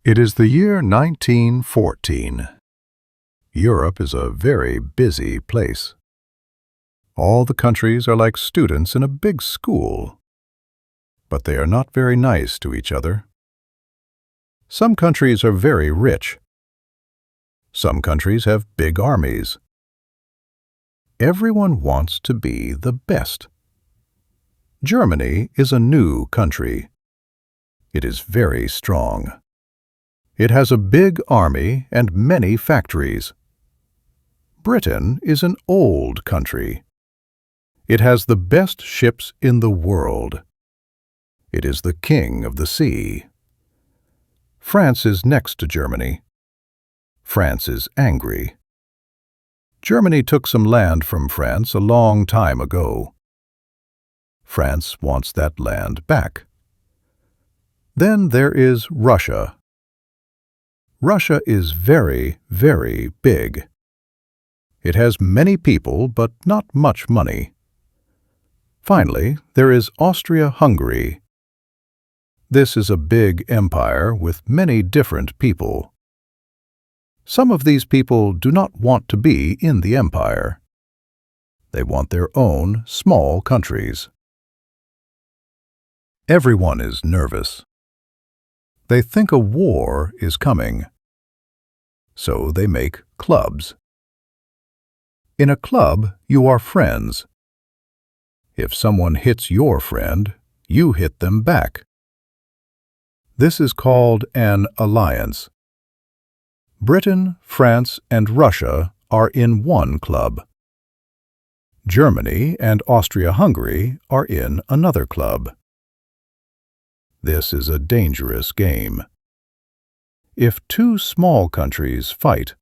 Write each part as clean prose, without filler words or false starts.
It is the year 1914. Europe is a very busy place. All the countries are like students in a big school, but they are not very nice to each other. Some countries are very rich. Some countries have big armies. Everyone wants to be the best. Germany is a new country. It is very strong. It has a big army and many factories. Britain is an old country. It has the best ships in the world. It is the king of the sea. France is next to Germany. France is angry. Germany took some land from France a long time ago. France wants that land back. Then there is Russia. Russia is very, very big. It has many people, but not much money. Finally, there is Austria-Hungary. This is a big empire with many different people. Some of these people do not want to be in the empire. They want their own small countries. Everyone is nervous. They think a war is coming. So they make clubs. In a club, you are friends. If someone hits your friend, you hit them back. This is called an alliance. Britain, France, and Russia are in one club. Germany and Austria-Hungary are in another club. This is a dangerous game. If two small countries fight,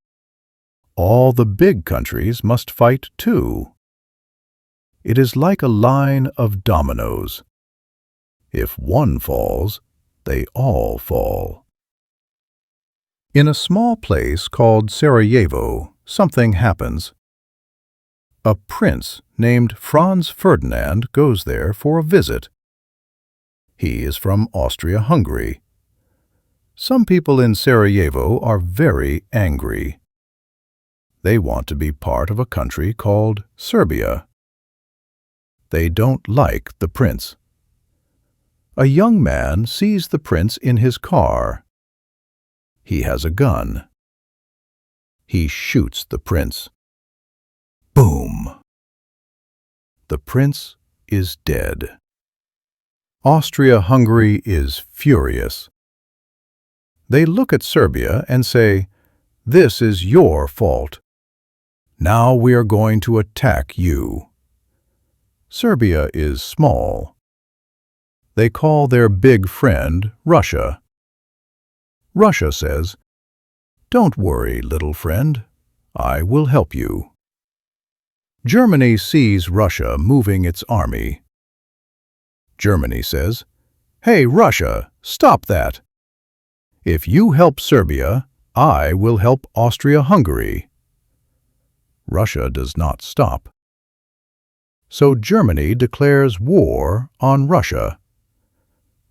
all the big countries must fight too. It is like a line of dominoes. If one falls, they all fall. In a small place called Sarajevo, something happens. A prince named Franz Ferdinand goes there for a visit. He is from Austria-Hungary. Some people in Sarajevo are very angry. They want to be part of a country called Serbia. They don't like the prince. A young man sees the prince in his car. He has a gun. He shoots the prince. Boom! The prince is dead. Austria-Hungary is furious. They look at Serbia and say, "This is your fault. Now we are going to attack you." Serbia is small. They call their big friend Russia. Russia says, "Don't worry, little friend. I will help you." Germany sees Russia moving its army. Germany says, "Hey, Russia, stop that. If you help Serbia, I will help Austria-Hungary." Russia does not stop. So Germany declares war on Russia.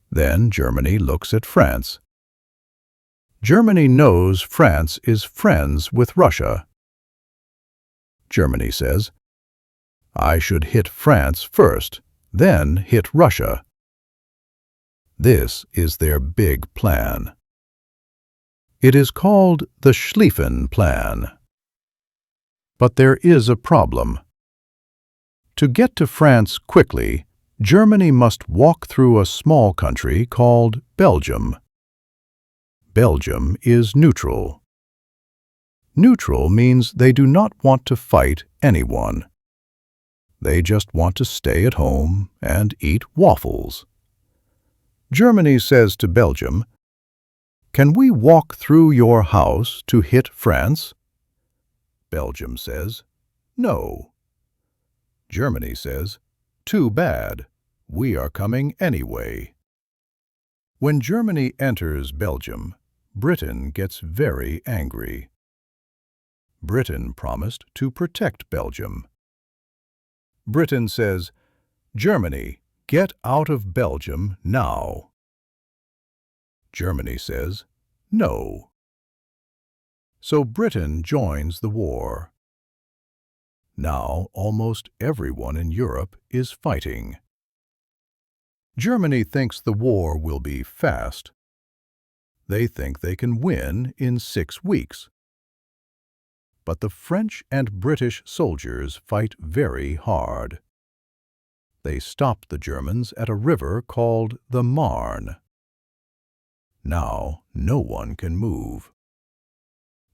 Then Germany looks at France. Germany knows France is friends with Russia. Germany says, "I should hit France first, then hit Russia." This is their big plan. It is called the Schlieffen Plan. But there is a problem. To get to France quickly, Germany must walk through a small country called Belgium. Belgium is neutral. Neutral means they do not want to fight anyone. They just want to stay at home and eat waffles. Germany says to Belgium, "Can we walk through your house to hit France?" Belgium says, "No." Germany says, "Too bad. We are coming anyway." When Germany enters Belgium, Britain gets very angry. Britain promised to protect Belgium. Britain says, "Germany, get out of Belgium now." Germany says, No. So Britain joins the war. Now almost everyone in Europe is fighting. Germany thinks the war will be fast. They think they can win in 6 weeks. But the French and British soldiers fight very hard. They stop the Germans at a river called the Marne. Now no one can move.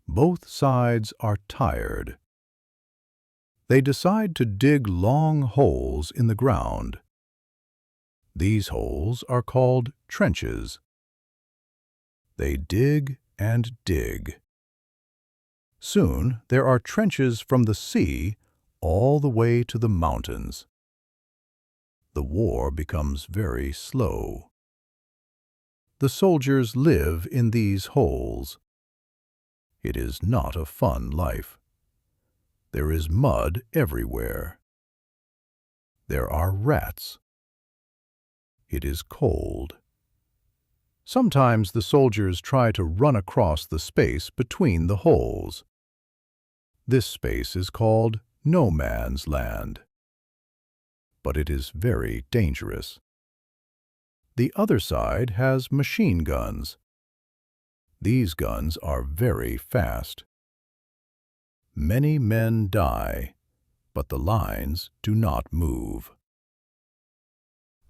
Both sides are tired. They decide to dig long holes in the ground. These holes are called trenches. They dig and dig. Soon there are trenches from the sea all the way to the mountains. The war becomes very slow. The soldiers live in these holes. It is not a fun life. There is mud everywhere. There are rats. It is cold. Sometimes the soldiers try to run across the space between the holes. This space is called no man's land. But it is very dangerous. The other side has machine guns. These guns are very fast. Many men die, but the lines do not move.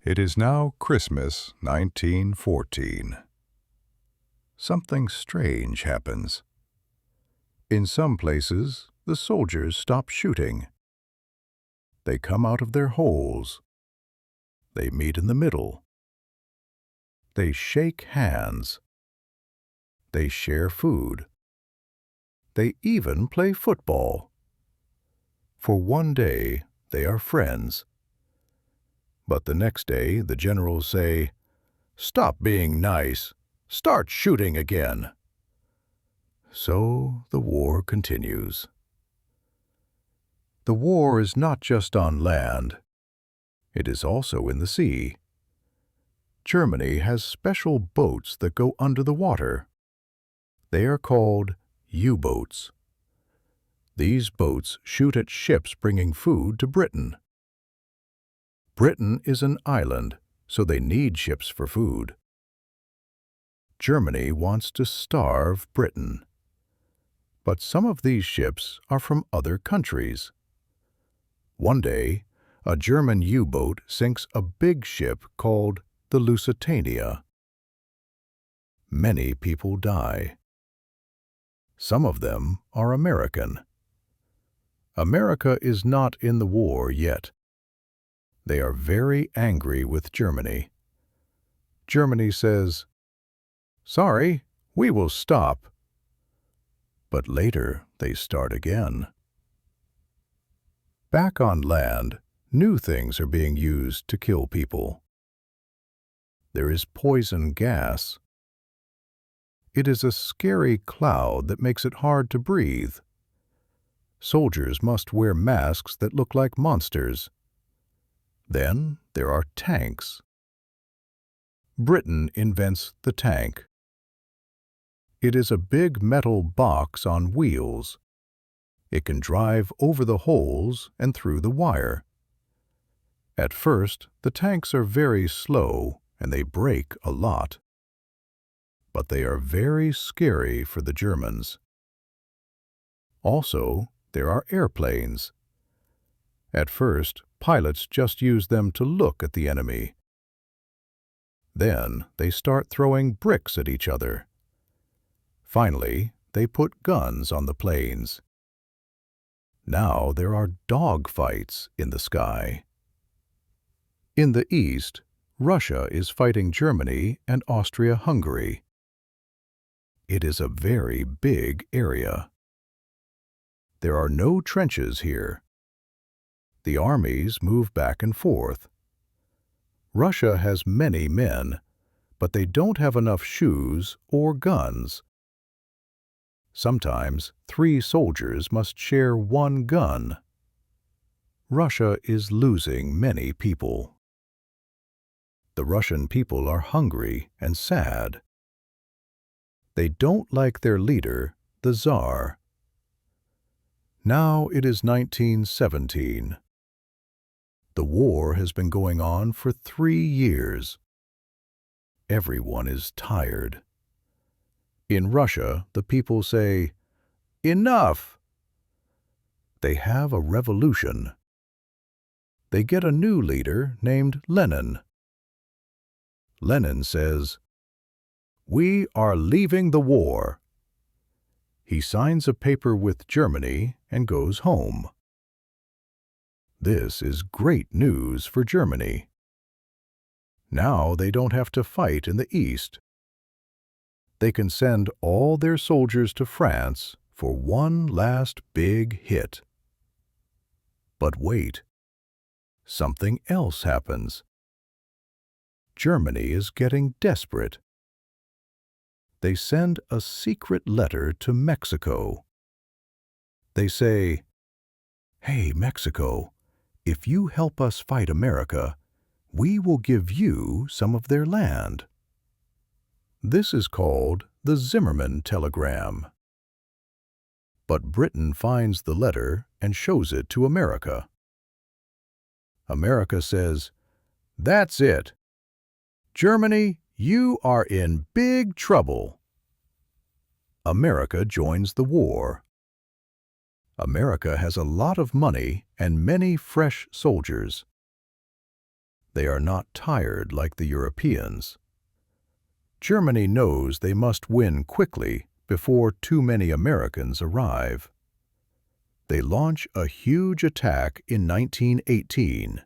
It is now Christmas 1914. Something strange happens. In some places, the soldiers stop shooting. They come out of their holes. They meet in the middle. They shake hands. They share food. They even play football. For one day, they are friends. But the next day, the generals say, "Stop being nice. Start shooting again." So the war continues. The war is not just on land. It is also in the sea. Germany has special boats that go under the water. They are called U-boats. These boats shoot at ships bringing food to Britain. Britain is an island, so they need ships for food. Germany wants to starve Britain. But some of these ships are from other countries. One day, a German U-boat sinks a big ship called the Lusitania. Many people die. Some of them are American. America is not in the war yet. They are very angry with Germany. Germany says, "Sorry, we will stop." But later they start again. Back on land, new things are being used to kill people. There is poison gas. It is a scary cloud that makes it hard to breathe. Soldiers must wear masks that look like monsters. Then there are tanks. Britain invents the tank. It is a big metal box on wheels. It can drive over the holes and through the wire. At first, the tanks are very slow and they break a lot. But they are very scary for the Germans. Also, there are airplanes. At first, pilots just use them to look at the enemy. Then they start throwing bricks at each other. Finally, they put guns on the planes. Now there are dog fights in the sky. In the east, Russia is fighting Germany and Austria-Hungary. It is a very big area. There are no trenches here. The armies move back and forth. Russia has many men, but they don't have enough shoes or guns. Sometimes 3 soldiers must share 1 gun. Russia is losing many people. The Russian people are hungry and sad. They don't like their leader, the Tsar. Now it is 1917. The war has been going on for 3 years. Everyone is tired. In Russia, the people say, "Enough!" They have a revolution. They get a new leader named Lenin. Lenin says, "We are leaving the war." He signs a paper with Germany and goes home. This is great news for Germany. Now they don't have to fight in the East. They can send all their soldiers to France for one last big hit. But wait, something else happens. Germany is getting desperate. They send a secret letter to Mexico. They say, "Hey, Mexico, if you help us fight America, we will give you some of their land." This is called the Zimmermann Telegram. But Britain finds the letter and shows it to America. America says, "That's it. Germany, you are in big trouble." America joins the war. America has a lot of money and many fresh soldiers. They are not tired like the Europeans. Germany knows they must win quickly before too many Americans arrive. They launch a huge attack in 1918.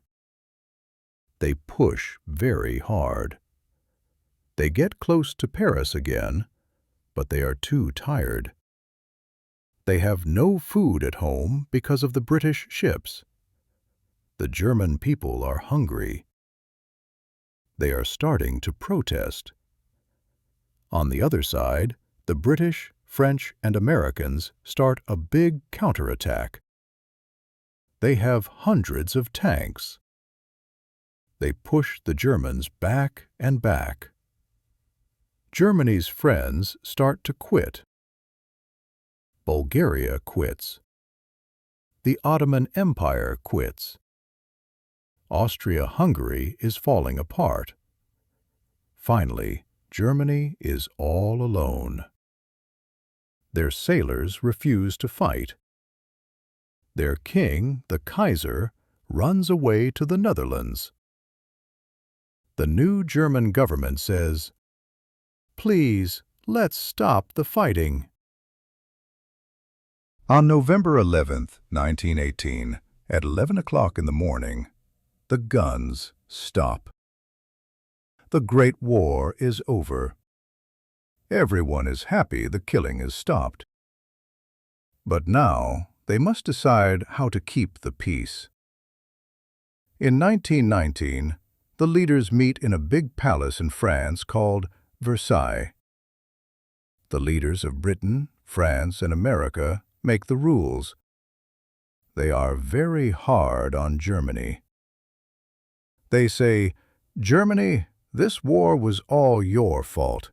They push very hard. They get close to Paris again, but they are too tired. They have no food at home because of the British ships. The German people are hungry. They are starting to protest. On the other side, the British, French, and Americans start a big counterattack. They have hundreds of tanks. They push the Germans back and back. Germany's friends start to quit. Bulgaria quits. The Ottoman Empire quits. Austria-Hungary is falling apart. Finally, Germany is all alone. Their sailors refuse to fight. Their king, the Kaiser, runs away to the Netherlands. The new German government says, "Please, let's stop the fighting." On November 11th, 1918, at 11 o'clock in the morning, the guns stop. The Great War is over. Everyone is happy the killing is stopped. But now they must decide how to keep the peace. In 1919, the leaders meet in a big palace in France called Versailles. The leaders of Britain, France, and America make the rules. They are very hard on Germany. They say, "Germany, this war was all your fault.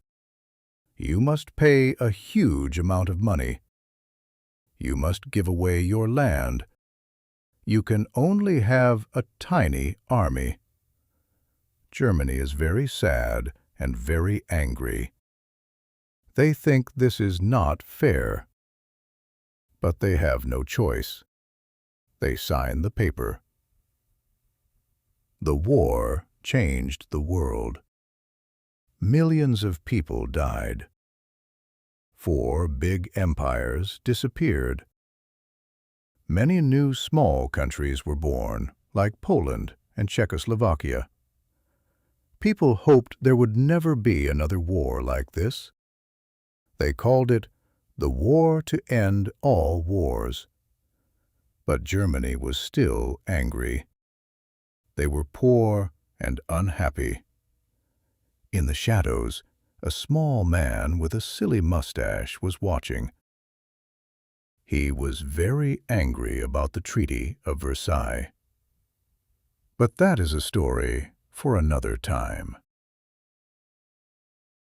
You must pay a huge amount of money. You must give away your land. You can only have a tiny army." Germany is very sad and very angry. They think this is not fair. But they have no choice. They sign the paper. The war changed the world. Millions of people died. 4 big empires disappeared. Many new small countries were born, like Poland and Czechoslovakia. People hoped there would never be another war like this. They called it the war to end all wars. But Germany was still angry. They were poor and unhappy. In the shadows, a small man with a silly mustache was watching. He was very angry about the Treaty of Versailles. But that is a story for another time.